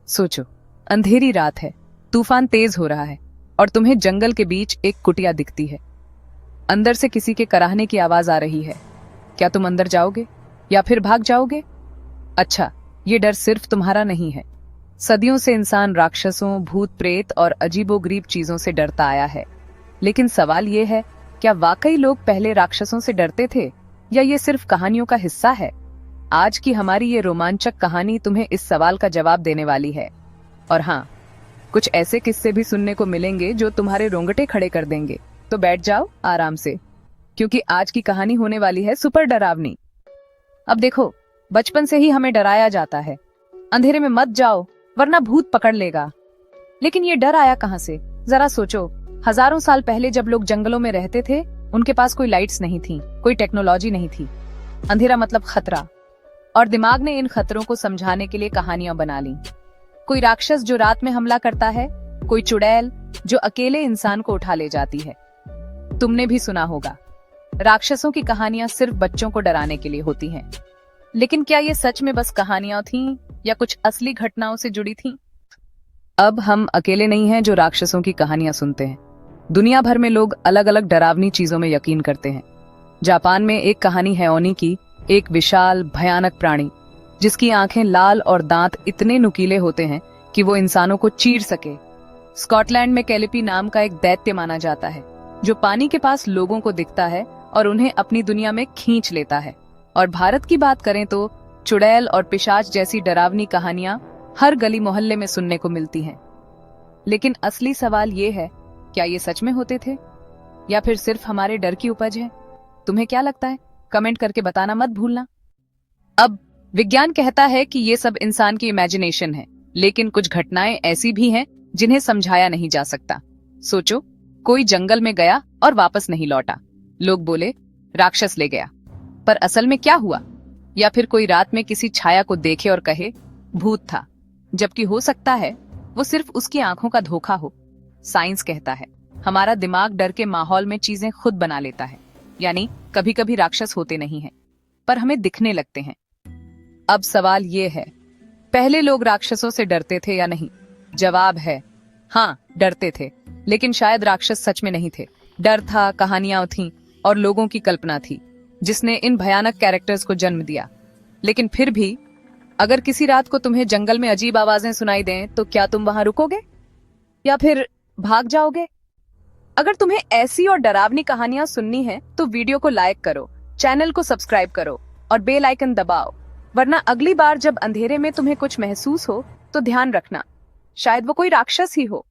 सोचो, अंधेरी रात है, तूफान तेज हो रहा है और तुम्हें जंगल के बीच एक कुटिया दिखती है। अंदर से किसी के कराहने की आवाज आ रही है। क्या तुम अंदर जाओगे या फिर भाग जाओगे? अच्छा, ये डर सिर्फ तुम्हारा नहीं है। सदियों से इंसान राक्षसों, भूत प्रेत और अजीबोगरीब चीजों से डरता आया है। लेकिन सवाल ये है, क्या वाकई लोग पहले राक्षसों से डरते थे या ये सिर्फ कहानियों का हिस्सा है? आज की हमारी ये रोमांचक कहानी तुम्हें इस सवाल का जवाब देने वाली है। और हाँ, कुछ ऐसे किस्से भी सुनने को मिलेंगे जो तुम्हारे रोंगटे खड़े कर देंगे। तो बैठ जाओ आराम से, क्योंकि आज की कहानी होने वाली है सुपर डरावनी। अब देखो, बचपन से ही हमें डराया जाता है, अंधेरे में मत जाओ वरना भूत पकड़ लेगा। लेकिन ये डर आया कहां से? जरा सोचो, हजारों साल पहले जब लोग जंगलों में रहते थे, उनके पास कोई लाइट्स नहीं थी, कोई टेक्नोलॉजी नहीं थी। अंधेरा मतलब खतरा, और दिमाग ने इन खतरों को समझाने के लिए कहानियां बना ली। कोई राक्षस जो रात में हमला करता है, कोई चुड़ैल जो अकेले इंसान को उठा ले जाती है। तुमने भी सुना होगा, राक्षसों की कहानियां सिर्फ बच्चों को डराने के लिए होती हैं। लेकिन क्या ये सच में बस कहानियां थीं या कुछ असली घटनाओं से जुड़ी थीं? अब हम अकेले नहीं हैं जो राक्षसों की कहानियां सुनते हैं। दुनिया भर में लोग अलग अलग डरावनी चीजों में यकीन करते हैं। जापान में एक कहानी है ओनी की, एक विशाल भयानक प्राणी जिसकी आंखें लाल और दांत इतने नुकीले होते हैं कि वो इंसानों को चीर सके। स्कॉटलैंड में कैलिपी नाम का एक दैत्य माना जाता है जो पानी के पास लोगों को दिखता है और उन्हें अपनी दुनिया में खींच लेता है। और भारत की बात करें तो चुड़ैल और पिशाच जैसी डरावनी कहानियां हर गली मोहल्ले में सुनने को मिलती हैं। लेकिन असली सवाल ये है, क्या ये सच में होते थे या फिर सिर्फ हमारे डर की उपज है? तुम्हें क्या लगता है? कमेंट करके बताना मत भूलना। अब विज्ञान कहता है कि ये सब इंसान की इमेजिनेशन है, लेकिन कुछ घटनाएं ऐसी भी हैं जिन्हें समझाया नहीं जा सकता। सोचो, कोई जंगल में गया और वापस नहीं लौटा। लोग बोले राक्षस ले गया, पर असल में क्या हुआ? या फिर कोई रात में किसी छाया को देखे और कहे भूत था, जबकि हो सकता है वो सिर्फ उसकी आंखों का धोखा हो। साइंस कहता है हमारा दिमाग डर के माहौल में चीजें खुद बना लेता है। यानी कभी कभी राक्षस होते नहीं हैं, पर हमें दिखने लगते हैं। अब सवाल ये है, पहले लोग राक्षसों से डरते थे या नहीं? जवाब है हाँ, डरते थे, लेकिन शायद राक्षस सच में नहीं थे। डर था, कहानियां थीं और लोगों की कल्पना थी जिसने इन भयानक कैरेक्टर्स को जन्म दिया। लेकिन फिर भी अगर किसी रात को तुम्हें जंगल में अजीब आवाजें सुनाई दें, तो क्या तुम वहां रुकोगे या फिर भाग जाओगे? अगर तुम्हें ऐसी और डरावनी कहानियां सुननी है तो वीडियो को लाइक करो, चैनल को सब्सक्राइब करो और बेल आइकन दबाओ, वरना अगली बार जब अंधेरे में तुम्हें कुछ महसूस हो तो ध्यान रखना, शायद वो कोई राक्षस ही हो।